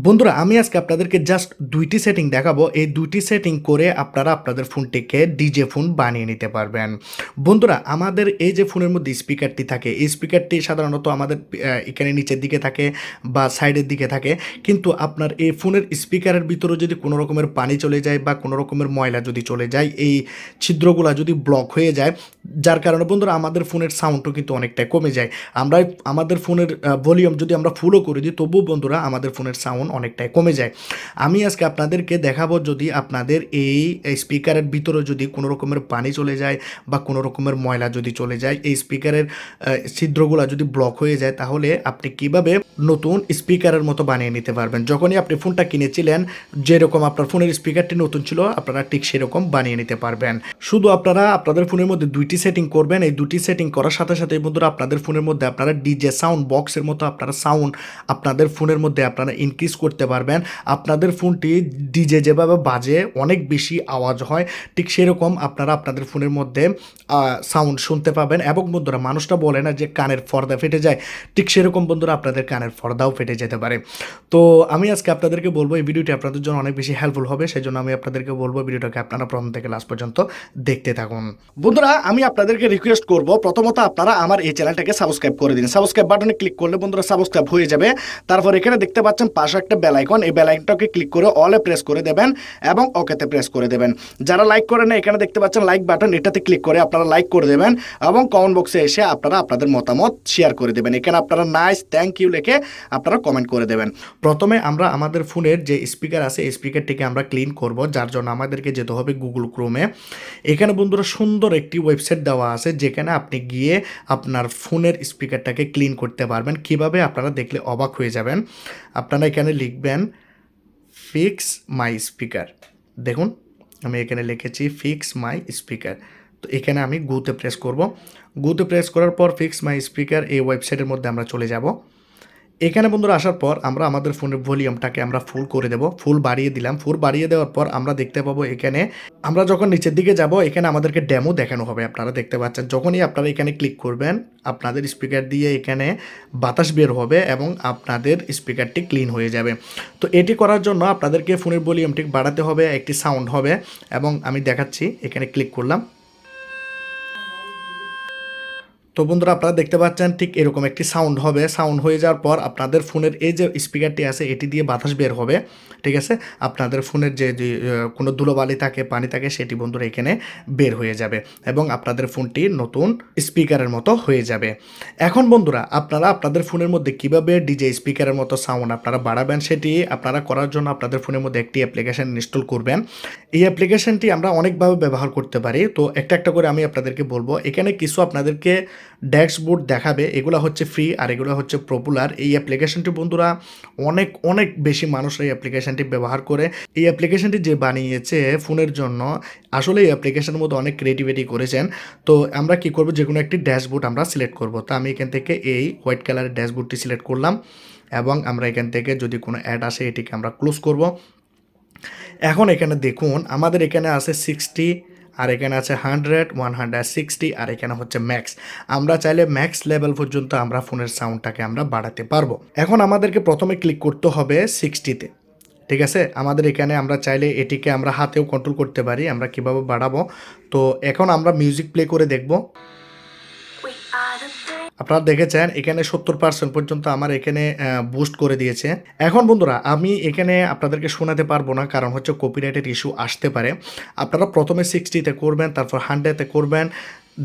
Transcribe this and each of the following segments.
বন্ধুরা আমি আজকে আপনাদেরকে জাস্ট দুইটি সেটিং দেখাবো। এই দুইটি সেটিং করে আপনারা আপনাদের ফোনটিকে ডিজে ফোন বানিয়ে নিতে পারবেন। বন্ধুরা আমাদের এই যে ফোনের মধ্যে স্পিকারটি থাকে, এই স্পিকারটি সাধারণত আমাদের এখানে নিচের দিকে থাকে বা সাইডের দিকে থাকে, কিন্তু আপনার এই ফোনের স্পিকারের ভিতরে যদি কোনো রকমের পানি চলে যায় বা কোনো রকমের ময়লা যদি চলে যায়, এই ছিদ্রগুলো যদি ব্লক হয়ে যায়, যার কারণে বন্ধুরা আমাদের ফোনের সাউন্ডও কিন্তু অনেকটাই কমে যায়। আমরা আমাদের ফোনের ভলিউম যদি আমরা ফুলও করে দিই, তবুও বন্ধুরা আমাদের ফোনের সাউন্ড অনেকটাই কমে যায়। আমি আজকে আপনাদেরকে দেখাবো, যদি আপনাদের এই স্পিকারের ভিতরে যদি কোনো রকমের পানি চলে যায় বা কোনো রকমের ময়লা যদি চলে যায়, এই স্পিকারের ছিদ্রগুলো যদি ব্লক হয়ে যায়, তাহলে আপনি কিভাবে নতুন স্পিকারের মতো বানিয়ে নিতে পারবেন। যখনই আপনি ফোনটা কিনেছিলেন, যেরকম আপনার ফোনের স্পিকারটি নতুন ছিল, আপনারা ঠিক সেরকম বানিয়ে নিতে পারবেন। শুধু আপনারা আপনাদের ফোনের মধ্যে দুইটি সেটিং করবেন। এই দুটি সেটিং করার সাথে সাথে বন্ধুরা আপনাদের ফোনের মধ্যে আপনারা ডিজে সাউন্ড বক্সের মতো আপনারা সাউন্ড আপনাদের ফোনের মধ্যে আপনারা ইনক্রিজ করতে পারবেন। আপনাদের ফোনটি ডিজে যেভাবে বাজে, অনেক বেশি আওয়াজ হয়, ঠিক সেরকম আপনারা আপনাদের ফোনের মধ্যে সাউন্ড শুনতে পাবেন। এবং বন্ধুরা মানুষটা বলে না যে কানের পর্দা ফেটে যায়, ঠিক সেরকম বন্ধুরা আপনাদের কানের পর্দাও ফেটে যেতে পারে। তো আমি আজকে আপনাদেরকে বলবো এই ভিডিওটি আপনাদের জন্য অনেক বেশি হেল্পফুল হবে, সেই জন্য আমি আপনাদেরকে বলবো ভিডিওটাকে আপনারা প্রথম থেকে লাস্ট পর্যন্ত দেখতে থাকুন। বন্ধুরা আমি আপনাদেরকে রিকোয়েস্ট করব, প্রথমত আপনারা আমার এই চ্যানেলটাকে সাবস্ক্রাইব করে দিন। সাবস্ক্রাইব বাটনে ক্লিক করলে বন্ধুরা সাবস্ক্রাইব হয়ে যাবে। তারপর এখানে দেখতে পাচ্ছেন পাশে একটা বেল আইকন, এই বেল আইকনটাকে ক্লিক করে অলে প্রেস করে দেবেন এবং ওকেতে প্রেস করে দেবেন। যারা লাইক করেন না, এখানে দেখতে পাচ্ছেন লাইক বাটন, এটাতে ক্লিক করে আপনারা লাইক করে দেবেন এবং কমেন্ট বক্সে এসে আপনারা আপনাদের মতামত শেয়ার করে দেবেন। এখানে আপনারা নাইস, থ্যাংক ইউ লিখে আপনারা কমেন্ট করে দেবেন। প্রথমে আমরা আমাদের ফোনের যে স্পিকার আছে, এই স্পিকারটিকে আমরা ক্লিন করব, যার জন্য আমাদেরকে যেতে হবে গুগল ক্রোমে। এখানে বন্ধুরা সুন্দর একটি ওয়েবসাইট দেওয়া আছে, যেখানে আপনি গিয়ে আপনার ফোনের স্পিকারটাকে ক্লিন করতে পারবেন। কিভাবে আপনারা দেখলে অবাক হয়ে যাবেন। আপনারা এখানে লিখবেন ফিক্স মাই স্পিকার। দেখুন আমি এখানে লিখেছি ফিক্স মাই স্পিকার। তো এখানে আমি গুতে প্রেস করব। গুতে প্রেস করার পর ফিক্স মাই স্পিকার এই ওয়েবসাইটের মধ্যে আমরা চলে যাব। এখানে বন্ধুরা আসার পর আমরা আমাদের ফোনের ভলিউমটাকে আমরা ফুল করে দেব। ফুল বাড়িয়ে দিলাম। ফুল বাড়িয়ে দেওয়ার পর আমরা দেখতে পাবো এখানে আমরা যখন নিচের দিকে যাব, এখানে আমাদেরকে ডেমো দেখানো হবে। আপনারা দেখতে পাচ্ছেন, যখনই আপনারা এখানে ক্লিক করবেন, আপনাদের স্পিকার দিয়ে এখানে বাতাস বের হবে এবং আপনাদের স্পিকারটি ক্লিন হয়ে যাবে। তো এটি করার জন্য আপনাদেরকে ফোনের ভলিউমটি বাড়াতে হবে, একটি সাউন্ড হবে এবং আমি দেখাচ্ছি। এখানে ক্লিক করলাম। তো বন্ধুরা আপনারা দেখতে পাচ্ছেন ঠিক এরকম একটি সাউন্ড হবে। সাউন্ড হয়ে যাওয়ার পর আপনাদের ফোনের এই যে স্পিকারটি আছে, এটি দিয়ে বাতাস বের হবে। ঠিক আছে, আপনাদের ফোনের যে কোনো ধুলোবালি থাকে, পানি থাকে, সেটি বন্ধুরা এখানে বের হয়ে যাবে এবং আপনাদের ফোনটি নতুন স্পিকারের মতো হয়ে যাবে। এখন বন্ধুরা আপনারা আপনাদের ফোনের মধ্যে কিভাবে ডিজে স্পিকারের মতো সাউন্ড আপনারা বাড়াবেন, সেটি আপনারা করার জন্য আপনাদের ফোনের মধ্যে একটি অ্যাপ্লিকেশন ইনস্টল করবেন। এই অ্যাপ্লিকেশনটি আমরা অনেকভাবে ব্যবহার করতে পারি। তো একটা একটা করে আমি আপনাদেরকে বলবো। এখানে কিছু আপনাদেরকে ড্যাশবোর্ড দেখাবে, এগুলো হচ্ছে ফ্রি আর এগুলো হচ্ছে পপুলার। এই অ্যাপ্লিকেশনটি বন্ধুরা অনেক অনেক বেশি মানুষ এই অ্যাপ্লিকেশনটি ব্যবহার করে। এই অ্যাপ্লিকেশনটি যে বানিয়েছে ফোনের জন্য, আসলে এই অ্যাপ্লিকেশনের মধ্যে অনেক ক্রিয়েটিভিটি করেছেন। তো আমরা কি করব, যে কোনো একটি ড্যাশবোর্ড আমরা সিলেক্ট করব। তো আমি এখান থেকে এই হোয়াইট কালারের ড্যাশবোর্ডটি সিলেক্ট করলাম এবং আমরা এখান থেকে যদি কোনো অ্যাড আসে, এটিকে আমরা ক্লোজ করব। এখন এখানে দেখুন আমাদের এখানে আছে 60, আর এখানে আছে 100, 160, আর এখানে হচ্ছে ম্যাক্স। আমরা চাইলে ম্যাক্স লেভেল পর্যন্ত আমরা ফোনের সাউন্ডটাকে আমরা বাড়াতে পারবো। এখন আমাদেরকে প্রথমে ক্লিক করতে হবে 60-তে। ঠিক আছে, আমাদের এখানে আমরা চাইলে এটিকে আমরা হাতেও কন্ট্রোল করতে পারি। আমরা কিভাবে বাড়াবো, তো এখন আমরা মিউজিক প্লে করে দেখব। আপনারা দেখেছেন এখানে 70% পর্যন্ত আমার এখানে বুস্ট করে দিয়েছে। এখন বন্ধুরা আমি এখানে আপনাদেরকে শোনাতে পারবো না, কারণ হচ্ছে কপিরাইটের ইস্যু আসতে পারে। আপনারা প্রথমে 60-তে করবেন, তারপর 100-তে করবেন।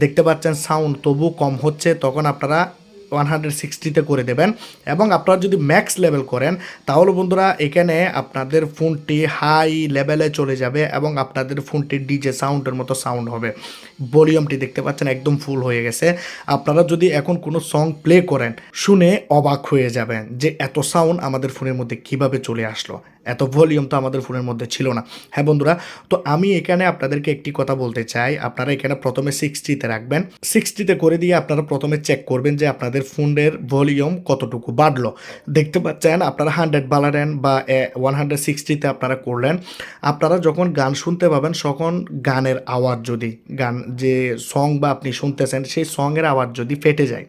দেখতে পাচ্ছেন সাউন্ড তবু কম হচ্ছে, তখন আপনারা 160-তে করে দেবেন। এবং আপনারা যদি ম্যাক্স লেভেল করেন, তাহলে বন্ধুরা এখানে আপনাদের ফোনটি হাই লেভেলে চলে যাবে এবং আপনাদের ফোনটি ডিজে সাউন্ডের মতো সাউন্ড হবে। ভলিউমটি দেখতে পাচ্ছেন একদম ফুল হয়ে গেছে। আপনারা যদি এখন কোনো সং প্লে করেন, শুনে অবাক হয়ে যাবেন যে এত সাউন্ড আমাদের ফোনের মধ্যে কিভাবে চলে আসলো। এত ভলিউম তো আমাদের ফোনের মধ্যে ছিল না। হ্যাঁ বন্ধুরা, তো আমি এখানে আপনাদেরকে একটি কথা বলতে চাই। আপনারা এখানে প্রথমে 60-তে রাখবেন। 60-তে করে দিয়ে আপনারা প্রথমে চেক করবেন যে আপনাদের ফোনের ভলিউম কতটুকু বাড়লো। দেখতে পাচ্ছেন আপনারা 100 বাড়ালেন বা 160-তে আপনারা করলেন। আপনারা যখন গান শুনতে পাবেন, তখন গানের আওয়াজ যদি যে সং বা আপনি শুনতেছেন, সেই সঙের আওয়াজ যদি ফেটে যায়,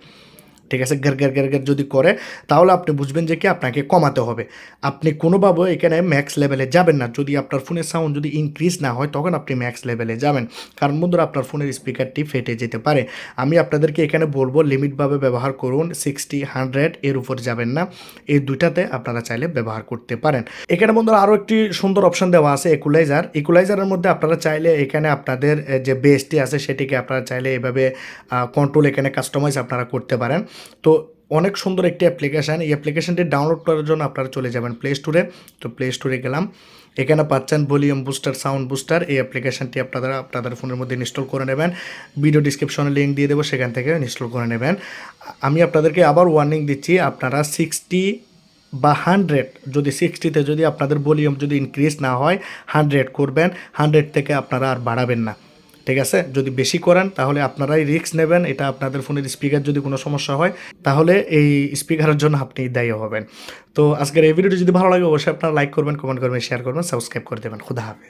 ঠিক আছে, গ্যার গ্যার গ্যার গ্যার যদি করে তাহলে আপনি বুঝবেন যে কি আপনাকে কমাতে হবে। আপনি কোনোভাবে এখানে ম্যাক্স লেভেলে যাবেন না। যদি আপনার ফোনের সাউন্ড যদি ইনক্রিজ না হয় তখন আপনি ম্যাক্স লেভেলে যাবেন, কারণ বন্ধুরা আপনার ফোনের স্পিকারটি ফেটে যেতে পারে। আমি আপনাদেরকে এখানে বলবো লিমিটভাবে ব্যবহার করুন, 60 100 এর উপর যাবেন না। এই দুইটাতে আপনারা চাইলে ব্যবহার করতে পারেন। এখানে বন্ধুরা আরও একটি সুন্দর অপশন দেওয়া আছে ইকুলাইজারের মধ্যে আপনারা চাইলে এখানে আপনাদের যে বেসটি আছে সেটিকে আপনারা চাইলে এভাবে কন্ট্রোল এখানে কাস্টমাইজ আপনারা করতে পারেন। তো অনেক সুন্দর একটি অ্যাপ্লিকেশান। এই অ্যাপ্লিকেশানটি ডাউনলোড করার জন্য আপনারা চলে যাবেন প্লে স্টোরে। তো প্লে স্টোরে গেলাম, এখানে পাচ্ছেন ভলিউম বুস্টার, সাউন্ড বুস্টার। এই অ্যাপ্লিকেশানটি আপনারা আপনাদের ফোনের মধ্যে ইনস্টল করে নেবেন। ভিডিও ডিসক্রিপশনে লিঙ্ক দিয়ে দেবো, সেখান থেকে ইনস্টল করে নেবেন। আমি আপনাদেরকে আবার ওয়ার্নিং দিচ্ছি, আপনারা 60 বা 100, যদি 60তে যদি আপনাদের ভলিউম যদি ইনক্রিজ না হয় 100 করবেন, 100 থেকে আপনারা আর বাড়াবেন না। ঠিক আছে, যদি বেশি করেন তাহলে আপনারাই রিস্ক নেবেন। এটা আপনাদের ফোনের স্পিকার যদি কোনো সমস্যা হয় তাহলে এই স্পিকারের জন্য আপনি দায়ী হবেন। তো আজকের এই ভিডিওটি যদি ভালো লাগে অবশ্যই আপনারা লাইক করবেন, কমেন্ট করবেন, শেয়ার করবেন, সাবস্ক্রাইব করে দেবেন। খুদা হাফেজ।